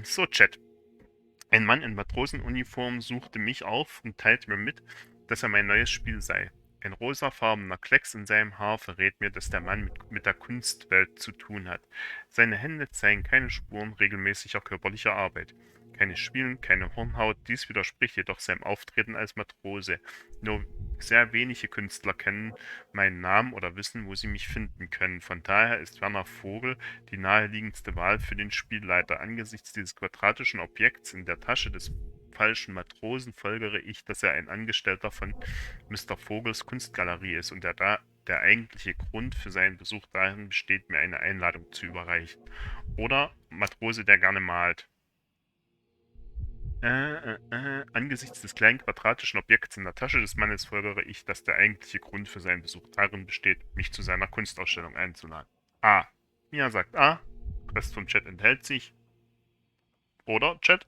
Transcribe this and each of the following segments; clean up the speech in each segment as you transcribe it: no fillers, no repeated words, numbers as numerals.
So, Chat. Ein Mann in Matrosenuniform suchte mich auf und teilte mir mit, dass er mein neues Spiel sei. Ein rosafarbener Klecks in seinem Haar verrät mir, dass der Mann mit der Kunstwelt zu tun hat. Seine Hände zeigen keine Spuren regelmäßiger körperlicher Arbeit. Keine Spielen, keine Hornhaut, dies widerspricht jedoch seinem Auftreten als Matrose. Nur sehr wenige Künstler kennen meinen Namen oder wissen, wo sie mich finden können. Von daher ist Werner Vogel die naheliegendste Wahl für den Spielleiter. Angesichts dieses quadratischen Objekts in der Tasche des falschen Matrosen folgere ich, dass er ein Angestellter von Mr. Vogels Kunstgalerie ist und der eigentliche Grund für seinen Besuch darin besteht, mir eine Einladung zu überreichen. Oder Matrose, der gerne malt. Angesichts des kleinen quadratischen Objekts in der Tasche des Mannes folgere ich, dass der eigentliche Grund für seinen Besuch darin besteht, mich zu seiner Kunstausstellung einzuladen. A. Mia sagt A. Rest vom Chat enthält sich. Oder, Chat?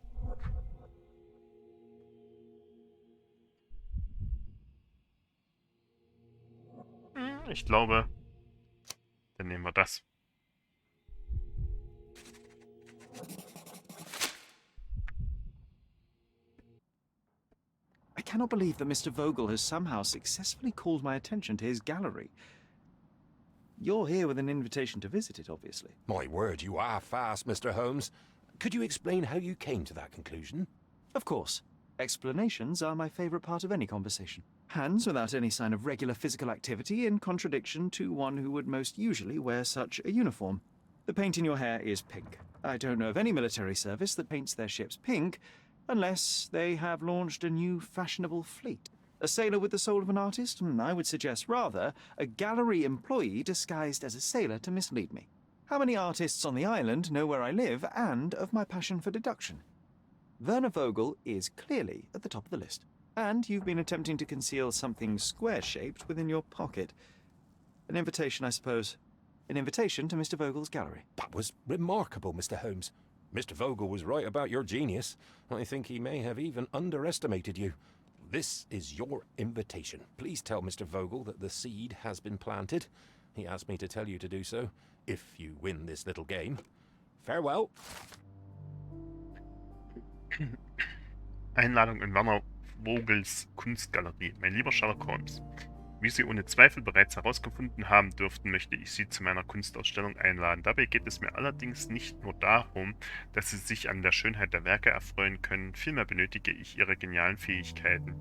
Ich glaube, dann nehmen wir das. I cannot believe that Mr. Vogel has somehow successfully called my attention to his gallery. You're here with an invitation to visit it, obviously. My word, you are fast, Mr. Holmes. Could you explain how you came to that conclusion? Of course. Explanations are my favourite part of any conversation. Hands without any sign of regular physical activity, in contradiction to one who would most usually wear such a uniform. The paint in your hair is pink. I don't know of any military service that paints their ships pink, unless they have launched a new fashionable fleet. A sailor with the soul of an artist? I would suggest rather a gallery employee disguised as a sailor to mislead me. How many artists on the island know where I live and of my passion for deduction? Werner Vogel is clearly at the top of the list. And you've been attempting to conceal something square-shaped within your pocket. An invitation, I suppose. An invitation to Mr. Vogel's gallery. That was remarkable, Mr. Holmes. Mr. Vogel was right about your genius. I think he may have even underestimated you. This is your invitation. Please tell Mr. Vogel that the seed has been planted. He asked me to tell you to do so, if you win this little game. Farewell. Einladung in Werner Vogels Kunstgalerie. Mein lieber Sherlock Holmes. Wie Sie ohne Zweifel bereits herausgefunden haben dürften, möchte ich Sie zu meiner Kunstausstellung einladen. Dabei geht es mir allerdings nicht nur darum, dass Sie sich an der Schönheit der Werke erfreuen können, vielmehr benötige ich Ihre genialen Fähigkeiten.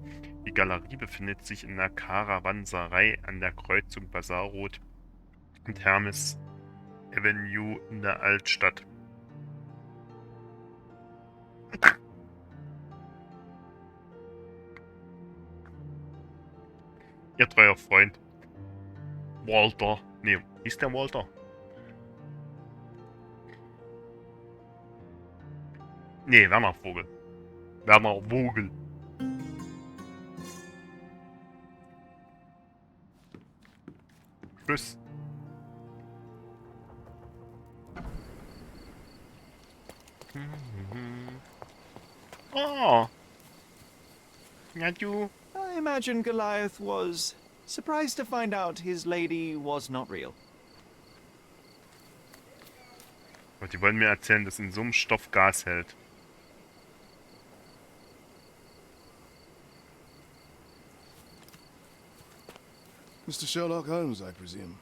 Die Galerie befindet sich in der Karawanserei an der Kreuzung Bazar Road und Hermes Avenue in der Altstadt. Ihr treuer Freund. Walter. Nee, hieß der Walter? Nee, Werner Vogel. Werner Vogel. Tschüss. Oh. Ja, du. I imagine Goliath was surprised to find out his lady was not real. Und die wollen mir erzählen, dass in so einem Stoff Gas hält. Mr. Sherlock Holmes, I presume.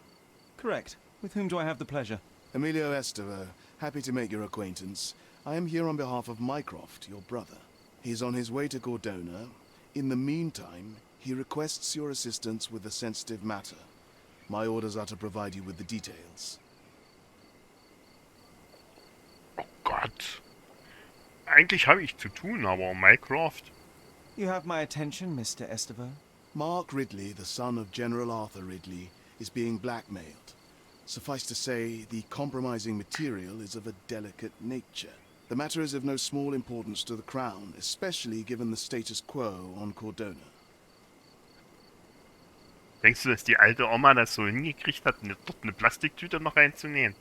Correct. With whom do I have the pleasure? Emilio Estevaux, happy to make your acquaintance. I am here on behalf of Mycroft, your brother. He's on his way to Cordona. In the meantime, he requests your assistance with a sensitive matter. My orders are to provide you with the details. Oh Gott. Eigentlich habe ich zu tun, aber Mycroft. You have my attention, Mr. Estevaux. Mark Ridley, the son of General Arthur Ridley, is being blackmailed. Suffice to say, the compromising material is of a delicate nature. The matter is of no small importance to the Crown, especially given the status quo on Cordona. Denkst du, dass die alte Oma das so hingekriegt hat, dort eine Plastiktüte noch reinzunähen?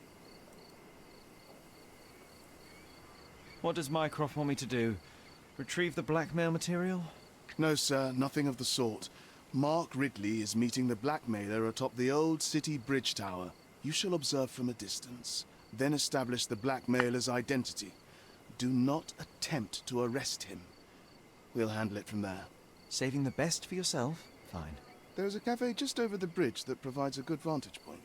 What does Mycroft want me to do? Retrieve the blackmail material? No, sir, nothing of the sort. Mark Ridley is meeting the blackmailer atop the old city bridge tower. You shall observe from a distance, then establish the blackmailer's identity. Do not attempt to arrest him. We'll handle it from there. Saving the best for yourself? Fine. There's a cafe just over the bridge that provides a good vantage point.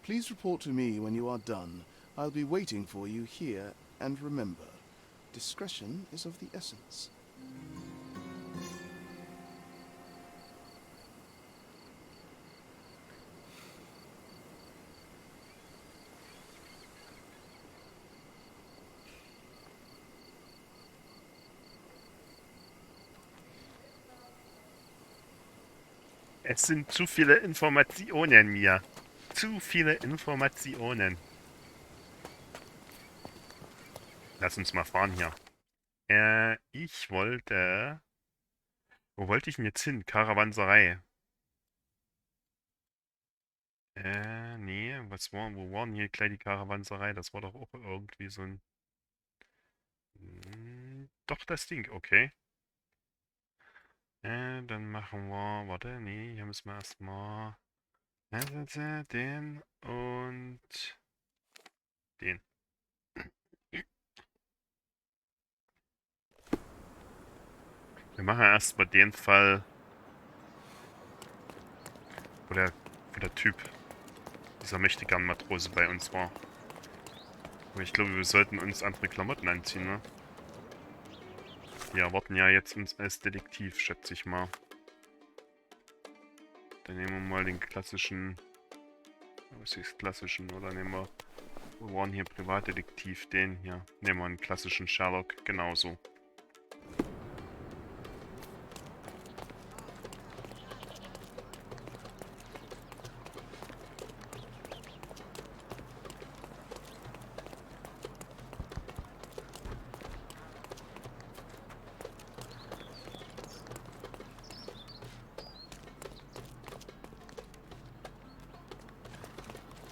Please report to me when you are done. I'll be waiting for you here, and remember, discretion is of the essence. Es sind zu viele Informationen, Mia. Zu viele Informationen. Lass uns mal fahren hier. Ich wollte... Wo wollte ich denn jetzt hin? Karawanserei. Nee, wo war denn hier gleich die Karawanserei? Das war doch auch irgendwie so ein... Doch, das Ding, okay. Dann machen wir... Warte, nee, hier müssen wir erstmal... Den und... Den. Wir machen erstmal den Fall, wo der Typ, dieser mächtige Matrose bei uns war. Aber ich glaube, wir sollten uns andere Klamotten anziehen, ne? Die erwarten ja jetzt uns als Detektiv, schätze ich mal. Dann nehmen wir mal den klassischen... Was ist klassischen? Oder nehmen wir... Wo waren hier Privatdetektiv? Den hier. Nehmen wir einen klassischen Sherlock, genauso.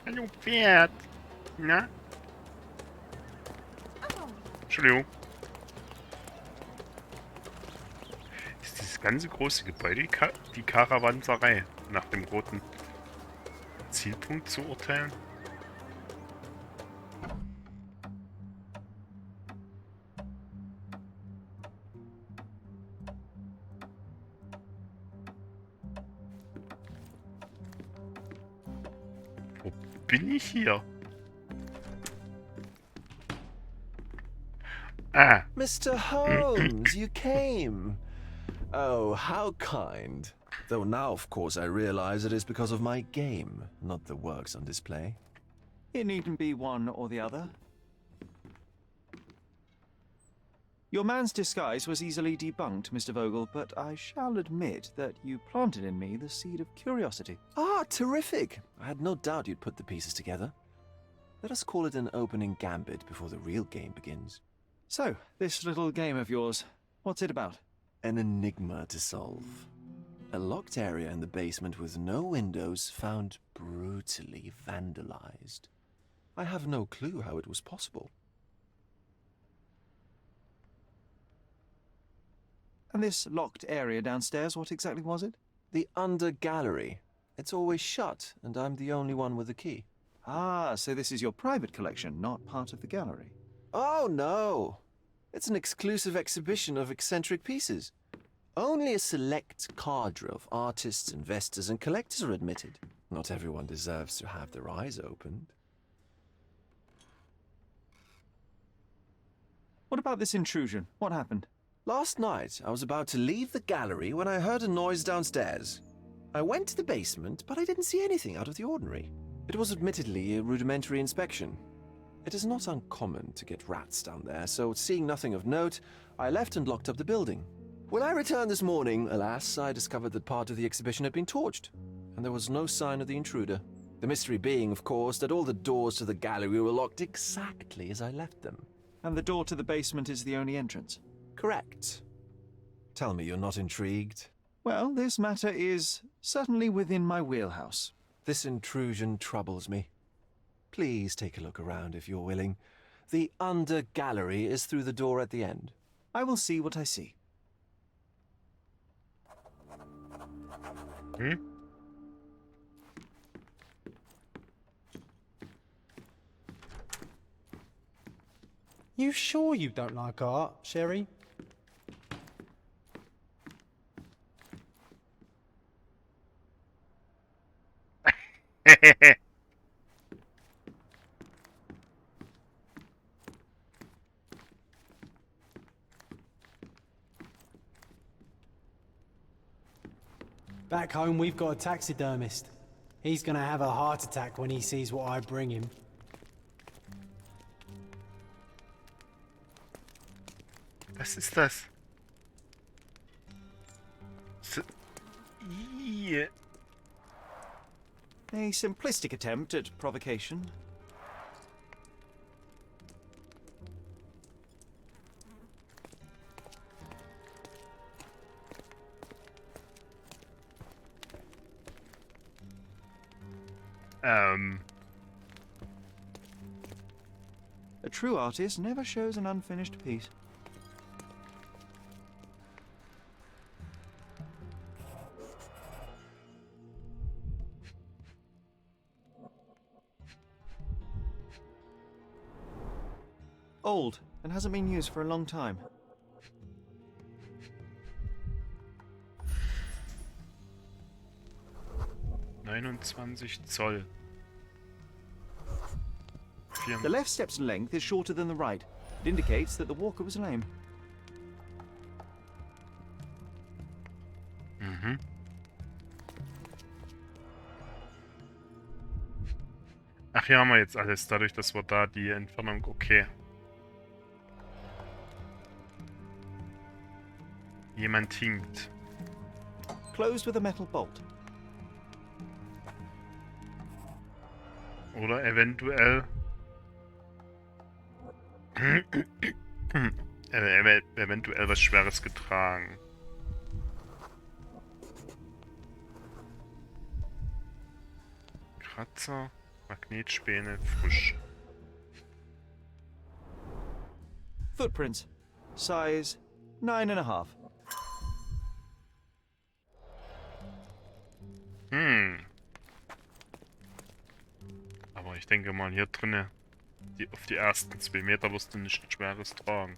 Hallo Pferd. Na? Entschuldigung. Ist dieses ganze große Gebäude die Karawanserei nach dem roten Zielpunkt zu urteilen? Wo bin ich hier? Ah. Mr. Holmes, you came. Oh, how kind. Though now, of course, I realize it is because of my game, not the works on display. It needn't be one or the other. Your man's disguise was easily debunked, Mr. Vogel, but I shall admit that you planted in me the seed of curiosity. Ah, terrific. I had no doubt you'd put the pieces together. Let us call it an opening gambit before the real game begins. So, this little game of yours, what's it about? An enigma to solve. A locked area in the basement with no windows found brutally vandalized. I have no clue how it was possible. And this locked area downstairs, what exactly was it? The under gallery. It's always shut, and I'm the only one with the key. Ah, so this is your private collection, not part of the gallery. Oh, no. It's an exclusive exhibition of eccentric pieces. Only a select cadre of artists, investors, and collectors are admitted. Not everyone deserves to have their eyes opened. What about this intrusion? What happened? Last night, I was about to leave the gallery when I heard a noise downstairs. I went to the basement, but I didn't see anything out of the ordinary. It was admittedly a rudimentary inspection. It is not uncommon to get rats down there, so seeing nothing of note, I left and locked up the building. When I returned this morning, alas, I discovered that part of the exhibition had been torched, and there was no sign of the intruder. The mystery being, of course, that all the doors to the gallery were locked exactly as I left them. And the door to the basement is the only entrance? Correct. Tell me you're not intrigued. Well, this matter is certainly within my wheelhouse. This intrusion troubles me. Please take a look around if you're willing. The under gallery is through the door at the end. I will see what I see. You sure you don't like art, Sherry? Back home, we've got a taxidermist. He's gonna have a heart attack when he sees what I bring him. Was ist das? Yeah. A simplistic attempt at provocation. A true artist never shows an unfinished piece. Old, and hasn't been used for a long time. Zoll. The left step's length is shorter than the right. It indicates that the walker was lame. Mhm. Ach, hier haben wir jetzt alles, dadurch, dass wir da die Entfernung... Okay. Jemand hinkt. Closed with a metal bolt. Oder eventuell... eventuell was Schweres getragen. Kratzer, Magnetspäne, frisch. Footprints. Size 9.5. Aber ich denke mal, hier drinne, auf die ersten 2 Meter wirst du nicht Schweres tragen.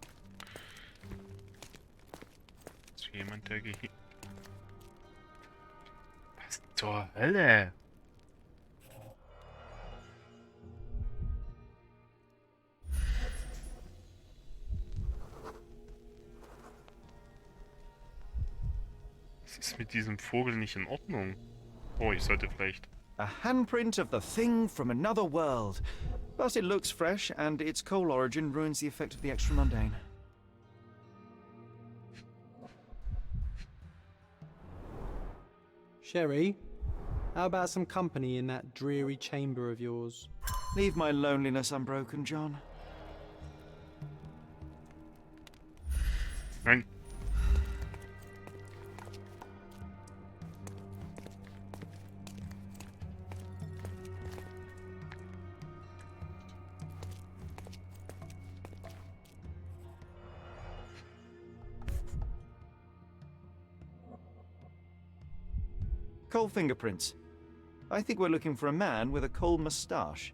Ist jemand, der Was zur Hölle? Was ist mit diesem Vogel nicht in Ordnung? Oh, ich sollte vielleicht... A handprint of the thing from another world. But it looks fresh, and its coal origin ruins the effect of the extra mundane. Sherry, how about some company in that dreary chamber of yours? Leave my loneliness unbroken, John. Nein. Coal fingerprints. I think we're looking for a man with a coal moustache.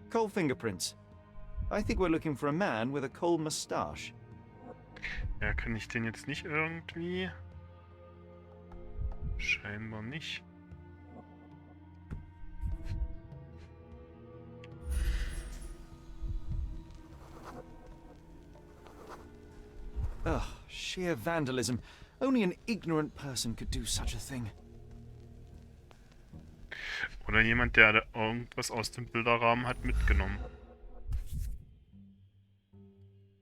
Coal fingerprints. I think we're looking for a man with a coal moustache. Ja, kann ich den jetzt nicht irgendwie? Scheinbar nicht. Ugh, sheer vandalism. Only an ignorant person could do such a thing. Oder jemand, der da irgendwas aus dem Bilderrahmen hat mitgenommen.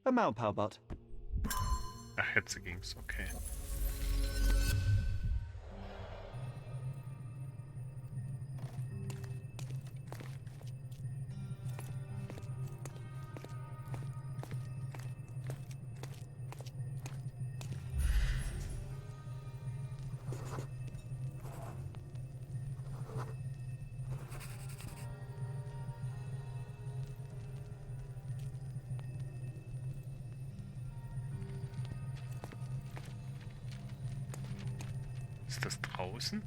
A Malpowbutt. Ach, jetzt ging's, okay. Ist das draußen?